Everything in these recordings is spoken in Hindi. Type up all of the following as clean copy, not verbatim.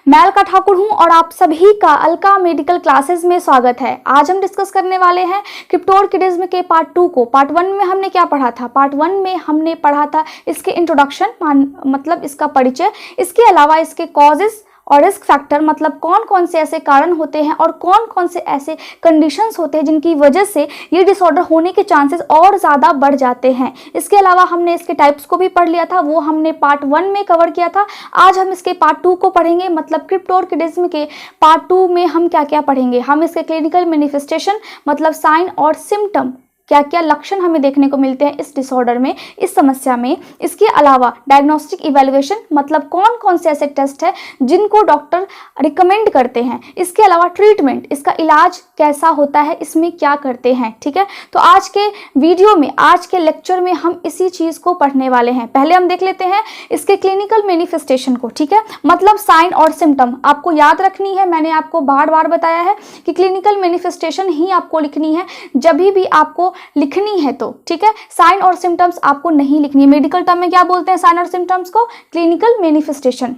मैं अलका ठाकुर हूं और आप सभी का अलका मेडिकल क्लासेस में स्वागत है। आज हम डिस्कस करने वाले हैं क्रिप्टोर्किडिज्म के पार्ट 2 को। पार्ट 1 में हमने क्या पढ़ा था? पार्ट 1 में हमने पढ़ा था इसके इंट्रोडक्शन, मतलब इसका परिचय, इसके अलावा इसके कॉजेस और रिस्क फैक्टर, मतलब कौन कौन से ऐसे कारण होते हैं और कौन कौन से ऐसे कंडीशंस होते हैं जिनकी वजह से ये डिसऑर्डर होने के चांसेस और ज़्यादा बढ़ जाते हैं। इसके अलावा हमने इसके टाइप्स को भी पढ़ लिया था, वो हमने पार्ट 1 में कवर किया था। आज हम इसके पार्ट 2 को पढ़ेंगे, मतलब क्रिप्टोर्किडिज्म के पार्ट 2 में हम क्या क्या पढ़ेंगे। हम इसके क्लिनिकल मैनिफेस्टेशन, मतलब साइन और सिम्टम, क्या क्या लक्षण हमें देखने को मिलते हैं इस डिसऑर्डर में, इस समस्या में। इसके अलावा डायग्नोस्टिक इवैल्यूएशन, मतलब कौन कौन से ऐसे टेस्ट है जिनको डॉक्टर रिकमेंड करते हैं। इसके अलावा ट्रीटमेंट, इसका इलाज कैसा होता है, इसमें क्या करते हैं। ठीक है, तो आज के वीडियो में, आज के लेक्चर में हम इसी चीज को पढ़ने वाले हैं। पहले हम देख लेते हैं इसके क्लिनिकल मैनिफेस्टेशन को। ठीक है, मतलब साइन और सिम्टम आपको याद रखनी है। मैंने आपको बार बार बताया है कि क्लिनिकल मैनिफेस्टेशन ही आपको लिखनी है जब भी आपको लिखनी है तो। ठीक है, साइन और सिम्टम्स आपको नहीं लिखनी है। मेडिकल टर्म में क्या बोलते हैं साइन और सिम्टम्स को? Clinical manifestation.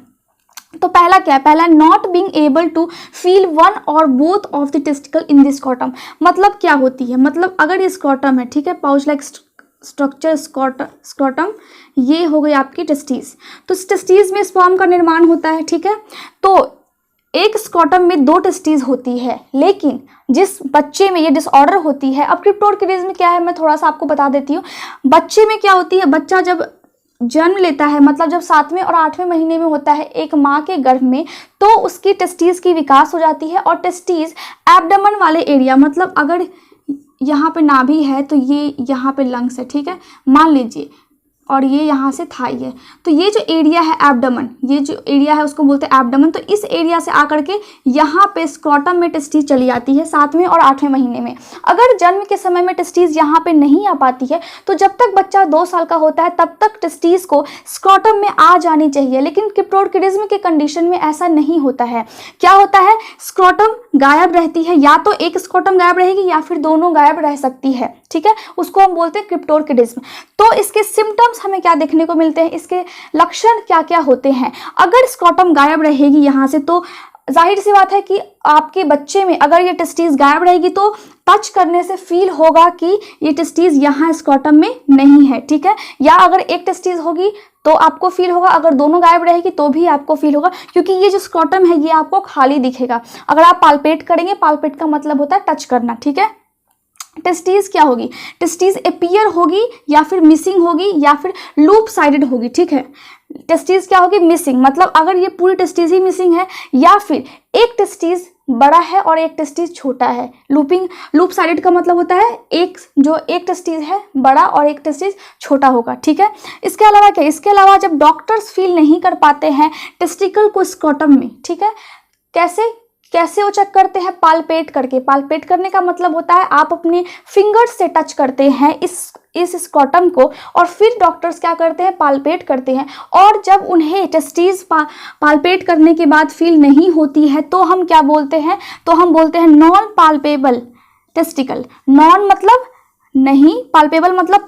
तो पहला क्या है? पहला, not being able to feel one और both of the testicle in this scrotum. मतलब क्या होती है? मतलब अगर ये स्क्रॉटम है, ठीक है, पाउच लाइक स्ट्रक्चर स्क्रॉटम, ये हो गई आपकी टेस्टिस। तो टेस्टिस में स्पर्म का निर्माण होता है। ठीक है, तो एक स्क्रॉटम में 2 टेस्टिस होती है, लेकिन जिस बच्चे में ये डिसऑर्डर होती है, अब क्रिप्टोर्किडिज्म क्या है मैं थोड़ा सा आपको बता देती हूँ। बच्चे में क्या होती है, बच्चा जब जन्म लेता है, मतलब जब 7वें और 8वें महीने में होता है एक माँ के गर्भ में, तो उसकी टेस्टिस की विकास हो जाती है। और टेस्टिस एब्डोमेन वाले एरिया, मतलब अगर यहाँ पे नाभि है तो ये यहाँ पे लंग्स है, ठीक है, मान लीजिए, और ये यहाँ से थाई है, तो ये जो एरिया है एब्डोमेन, ये जो एरिया है उसको बोलते हैं एब्डोमेन। तो इस एरिया से आकर के यहाँ पे स्क्रॉटम में टेस्टिस चली आती है 7वें और 8वें महीने में। अगर जन्म के समय में टेस्टिस यहाँ पे नहीं आ पाती है तो जब तक बच्चा 2 साल का होता है तब तक टेस्टिस को स्क्रॉटम में आ जानी चाहिए। लेकिन क्रिप्टोर्किडिज्म के कंडीशन में ऐसा नहीं होता है। क्या होता है? स्क्रॉटम गायब रहती है, या तो एक स्क्रॉटम गायब रहेगी या फिर दोनों गायब रह सकती है। ठीक है, उसको हम बोलते हैं क्रिप्टोर्किडिज्म। तो इसके सिम्टम्स हमें क्या देखने को मिलते हैं, इसके लक्षण क्या क्या होते हैं। अगर स्क्रॉटम गायब रहेगी यहाँ से, तो जाहिर सी बात है कि आपके बच्चे में अगर ये टेस्टिस गायब रहेगी तो टच करने से फील होगा कि ये टेस्टिस यहाँ स्क्रॉटम में नहीं है। ठीक है, या अगर एक टेस्टिस होगी तो आपको फील होगा, अगर दोनों गायब रहेगी तो भी आपको फील होगा, क्योंकि ये जो स्क्रॉटम है ये आपको खाली दिखेगा। अगर आप पाल्पेट करेंगे, पाल्पेट का मतलब होता है टच करना। ठीक है, टेस्टिस क्या होगी? टेस्टिस अपीयर होगी या फिर मिसिंग होगी या फिर लूप साइडेड होगी। ठीक है, टेस्टिस क्या होगी? मिसिंग, मतलब अगर ये पूरी टेस्टिस ही मिसिंग है, या फिर एक टेस्टिस बड़ा है और एक टेस्टिस छोटा है। लूप साइडेड का मतलब होता है एक टेस्टिस है बड़ा और एक टेस्टिस छोटा होगा। ठीक है, इसके अलावा क्या? इसके अलावा जब डॉक्टर्स फील नहीं कर पाते हैं टेस्टिकल को स्क्रॉटम में, ठीक है, कैसे वो चेक करते हैं? पाल्पेट करके। पाल्पेट करने का मतलब होता है आप अपने फिंगर्स से टच करते हैं इस स्क्रॉटम को, और फिर डॉक्टर्स क्या करते हैं? पाल्पेट करते हैं। और जब उन्हें टेस्टिस पाल्पेट करने के बाद फील नहीं होती है तो हम क्या बोलते हैं? तो हम बोलते हैं नॉन पाल्पेबल टेस्टिकल। नॉन मतलब नहीं, पाल्पेबल मतलब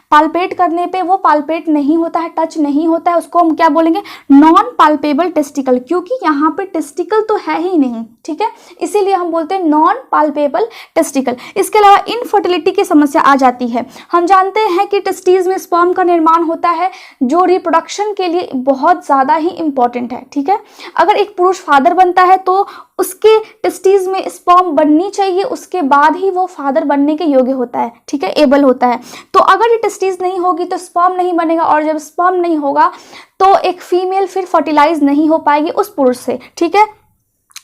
पाल्पेट करने पे वो पाल्पेट नहीं होता है, टच नहीं होता है, उसको हम क्या बोलेंगे? नॉन पाल्पेबल टेस्टिकल, क्योंकि यहाँ पे टेस्टिकल तो है ही नहीं। ठीक है, इसीलिए हम बोलते हैं नॉन पाल्पेबल टेस्टिकल। इसके अलावा इनफर्टिलिटी की समस्या आ जाती है। हम जानते हैं कि टेस्टिस में स्पर्म का निर्माण होता है जो रिप्रोडक्शन के लिए बहुत ज़्यादा ही इंपॉर्टेंट है। ठीक है, अगर एक पुरुष फादर बनता है तो उसके टेस्टिस में स्पर्म बननी चाहिए, उसके बाद ही वो फादर बनने के योग्य होता है। ठीक है, एबल होता है। तो अगर ये टेस्टिस नहीं होगी तो स्पर्म नहीं बनेगा, और जब स्पर्म नहीं होगा तो एक फीमेल फिर फर्टिलाइज नहीं हो पाएगी उस पुरुष से। ठीक है,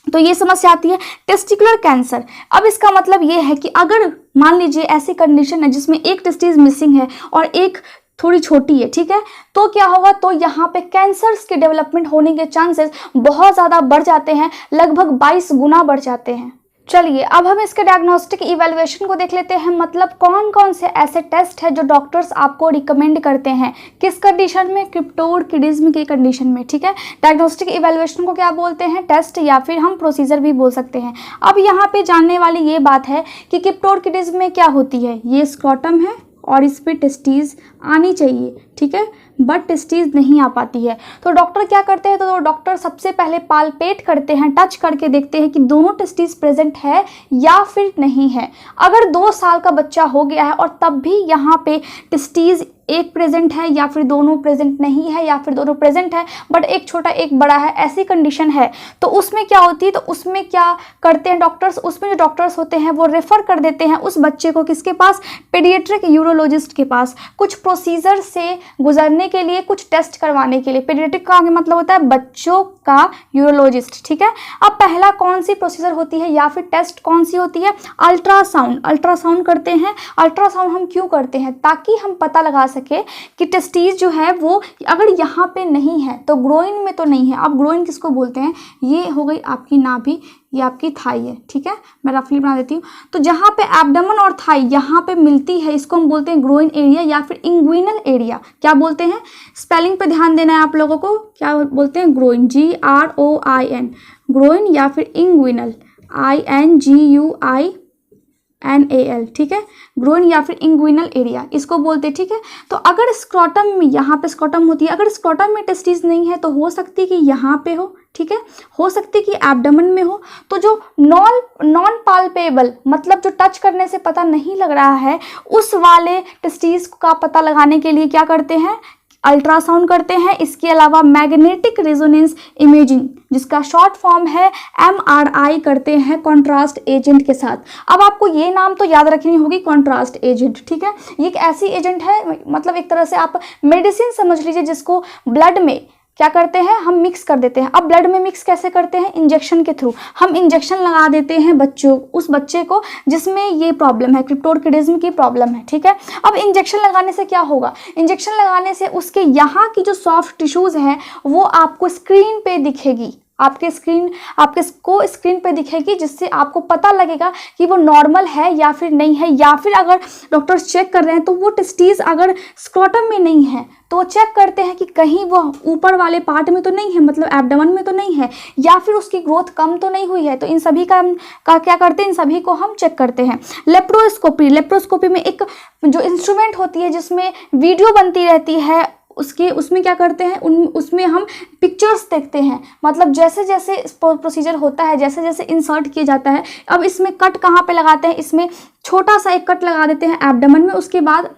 तो ये समस्या आती है। टेस्टिकुलर कैंसर, अब इसका मतलब ये है कि अगर मान लीजिए ऐसी कंडीशन है जिसमें एक टेस्टिस मिसिंग है और एक थोड़ी छोटी है, ठीक है, तो क्या होगा? तो यहाँ पे कैंसर्स के डेवलपमेंट होने के चांसेस बहुत ज़्यादा बढ़ जाते हैं, लगभग 22 गुना बढ़ जाते हैं। चलिए अब हम इसके डायग्नोस्टिक इवैल्यूएशन को देख लेते हैं, मतलब कौन कौन से ऐसे टेस्ट है जो डॉक्टर्स आपको रिकमेंड करते हैं, किस कंडीशन में? क्रिप्टोर्किडिज्म की कंडीशन में। ठीक है, डायग्नोस्टिक इवैल्यूएशन को क्या बोलते हैं? टेस्ट, या फिर हम प्रोसीजर भी बोल सकते हैं। अब यहाँ पे जानने वाली ये बात है कि क्रिप्टोर्किडिज्म में क्या होती है, ये स्क्रॉटम है और इस पे टेस्टिस आनी चाहिए। ठीक है, बट टेस्टीज नहीं आ पाती है। तो डॉक्टर क्या करते हैं, तो डॉक्टर सबसे पहले पालपेट करते हैं, टच करके देखते हैं कि दोनों टेस्टीज प्रेजेंट है या फिर नहीं है। अगर 2 साल का बच्चा हो गया है और तब भी यहाँ पे टेस्टीज एक प्रेजेंट है या फिर दोनों प्रेजेंट नहीं है या फिर दोनों प्रेजेंट है बट एक छोटा एक बड़ा है, ऐसी कंडीशन है, तो उसमें क्या होती है, तो उसमें क्या करते हैं डॉक्टर्स, उसमें जो डॉक्टर्स होते हैं वो रेफर कर देते हैं उस बच्चे को किसके पास, पीडियाट्रिक यूरोलॉजिस्ट के पास, कुछ प्रोसीजर से गुजरने के लिए, कुछ टेस्ट करवाने के लिए। पीडियाट्रिक का मतलब होता है बच्चों का यूरोलॉजिस्ट, ठीक है। अब पहला कौन सी प्रोसीजर होती है या फिर टेस्ट कौन सी होती है, अल्ट्रासाउंड। अल्ट्रासाउंड करते हैं। अल्ट्रासाउंड हम क्यों करते हैं, ताकि हम पता लगा सके कि टेस्टीज जो है वो अगर यहाँ पे नहीं है तो ग्रोइन में तो नहीं है। अब ग्रोइन किसको बोलते हैं, ये हो गई आपकी नाभि, ये आपकी थाई है, ठीक है, मैं रफली बना देती हूँ। तो जहाँ पे एब्डोमेन और थाई यहाँ पे मिलती है इसको हम बोलते हैं ग्रोइन एरिया या फिर इंग्विनल एरिया। क्या बोलते हैं, स्पेलिंग पे ध्यान देना है आप लोगों को, क्या बोलते हैं, ग्रोइन, GROIN, ग्रोइन या फिर इंग्विनल, INGUINAL, ठीक है, ग्रोइन या फिर इंग्विनल एरिया इसको बोलते हैं, ठीक है। तो अगर स्क्रोटम में, यहाँ पे स्क्रोटम होती है, अगर स्क्रोटम में टेस्टिस नहीं है तो हो सकती है कि यहाँ पे हो, ठीक है, हो सकती है कि एब्डोमेन में हो। तो जो नॉन पाल्पेबल मतलब जो टच करने से पता नहीं लग रहा है, उस वाले टेस्टिस का पता लगाने के लिए क्या करते हैं, अल्ट्रासाउंड करते हैं। इसके अलावा मैग्नेटिक रेजोनेंस इमेजिंग, जिसका शॉर्ट फॉर्म है MRI, करते हैं कॉन्ट्रास्ट एजेंट के साथ। अब आपको ये नाम तो याद रखनी होगी, कॉन्ट्रास्ट एजेंट, ठीक है। ये एक ऐसी एजेंट है, मतलब एक तरह से आप मेडिसिन समझ लीजिए, जिसको ब्लड में क्या करते हैं, हम मिक्स कर देते हैं। अब ब्लड में मिक्स कैसे करते हैं, इंजेक्शन के थ्रू। हम इंजेक्शन लगा देते हैं उस बच्चे को जिसमें ये प्रॉब्लम है, क्रिप्टोर्किडिज्म की प्रॉब्लम है, ठीक है। अब इंजेक्शन लगाने से क्या होगा, इंजेक्शन लगाने से उसके यहाँ की जो सॉफ्ट टिश्यूज है वो आपको स्क्रीन पे दिखेगी, आपके स्क्रीन पे दिखेगी, जिससे आपको पता लगेगा कि वो नॉर्मल है या फिर नहीं है। या फिर अगर डॉक्टर्स चेक कर रहे हैं तो वो टेस्टीज अगर स्क्रोटम में नहीं है तो चेक करते हैं कि कहीं वो ऊपर वाले पार्ट में तो नहीं है, मतलब एब्डोमेन में तो नहीं है, या फिर उसकी ग्रोथ कम तो नहीं हुई है। तो इन सभी का क्या करते हैं, इन सभी को हम चेक करते हैं। लेप्रोस्कोपी में एक जो इंस्ट्रूमेंट होती है जिसमें वीडियो बनती रहती है, उसमें क्या करते हैं, उसमें हम पिक्चर्स देखते हैं, मतलब जैसे जैसे प्रोसीजर होता है, जैसे जैसे इंसर्ट किया जाता है। अब इसमें कट कहाँ पे लगाते हैं, इसमें छोटा सा एक कट लगा देते हैं एब्डोमेन में, उसके बाद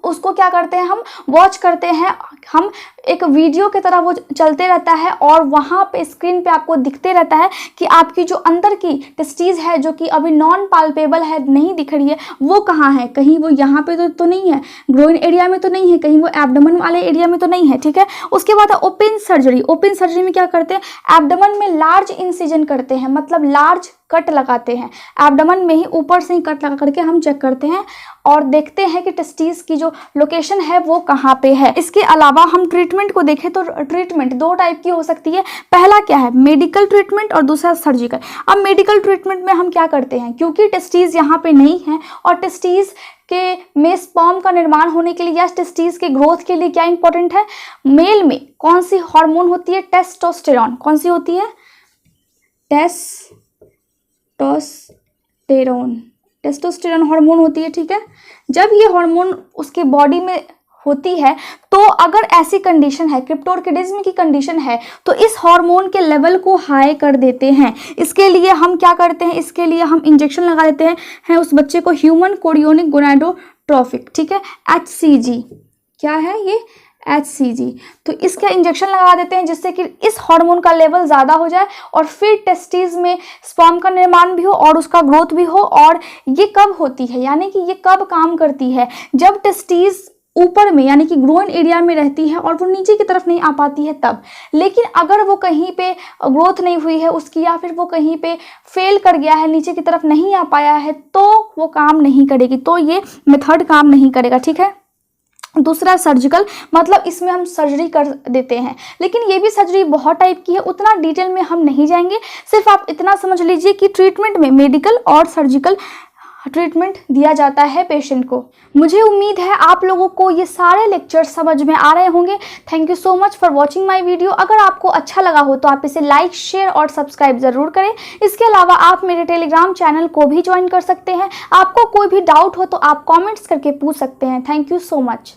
उसको क्या करते हैं, हम वॉच करते हैं, हम एक वीडियो की तरह वो चलते रहता है और वहाँ पे स्क्रीन पे आपको दिखते रहता है कि आपकी जो अंदर की टेस्टीज है जो कि अभी नॉन पाल्पेबल है, नहीं दिख रही है, वो कहाँ है, कहीं वो यहाँ पे तो नहीं है, ग्रोइन एरिया में तो नहीं है, कहीं वो एब्डोमेन वाले एरिया में तो नहीं है, ठीक है। उसके बाद ओपन सर्जरी। ओपन सर्जरी में क्या करते हैं, एब्डोमेन में लार्ज इंसिजन करते हैं, मतलब लार्ज कट लगाते हैं एब्डोमेन में ही, ऊपर से ही कट लगा करके हम चेक करते हैं और देखते हैं कि टेस्टीज की जो लोकेशन है वो कहाँ पे है। इसके अलावा हम ट्रीटमेंट को देखें तो ट्रीटमेंट 2 टाइप की हो सकती है। पहला क्या है, मेडिकल ट्रीटमेंट, और दूसरा सर्जिकल। अब मेडिकल ट्रीटमेंट में हम क्या करते हैं, क्योंकि टेस्टीज यहाँ पे नहीं है और टेस्टीज के में स्पर्म का निर्माण होने के लिए या टेस्टीज के ग्रोथ के लिए क्या इंपॉर्टेंट है, मेल में कौन सी हार्मोन होती है, टेस्टोस्टेरॉन। कौन सी होती है, टेस्टोस्टेरॉन हार्मोन होती है, ठीक है। जब ये हार्मोन उसके बॉडी में होती है तो अगर ऐसी कंडीशन है, क्रिप्टोर्किडिज्म की कंडीशन है, तो इस हार्मोन के लेवल को हाई कर देते हैं। इसके लिए हम क्या करते हैं, इसके लिए हम इंजेक्शन लगा देते हैं उस बच्चे को, ह्यूमन कोरियोनिक गोनाडोट्रोपिक, ठीक है, HCG। क्या है ये, HCG। तो इसका इंजेक्शन लगा देते हैं जिससे कि इस हार्मोन का लेवल ज़्यादा हो जाए और फिर टेस्टीज में स्पर्म का निर्माण भी हो और उसका ग्रोथ भी हो। और ये कब होती है, यानी कि ये कब काम करती है, जब टेस्टीज ऊपर में यानी कि ग्रोइन एरिया में रहती है और वो नीचे की तरफ नहीं आ पाती है तब। लेकिन अगर वो कहीं पे ग्रोथ नहीं हुई है उसकी, या फिर वो कहीं पे फेल कर गया है, नीचे की तरफ नहीं आ पाया है, तो वो काम नहीं करेगी, तो ये मेथड काम नहीं करेगा, ठीक है। दूसरा सर्जिकल, मतलब इसमें हम सर्जरी कर देते हैं, लेकिन ये भी सर्जरी बहुत टाइप की है, उतना डिटेल में हम नहीं जाएंगे। सिर्फ आप इतना समझ लीजिए कि ट्रीटमेंट में मेडिकल और सर्जिकल ट्रीटमेंट दिया जाता है पेशेंट को। मुझे उम्मीद है आप लोगों को ये सारे लेक्चर्स समझ में आ रहे होंगे। Thank you so much for watching my video. अगर आपको अच्छा लगा हो तो आप इसे लाइक, शेयर और सब्सक्राइब ज़रूर करें। इसके अलावा आप मेरे टेलीग्राम चैनल को भी ज्वाइन कर सकते हैं। आपको कोई भी डाउट हो तो आप कॉमेंट्स करके पूछ सकते हैं। Thank you so much.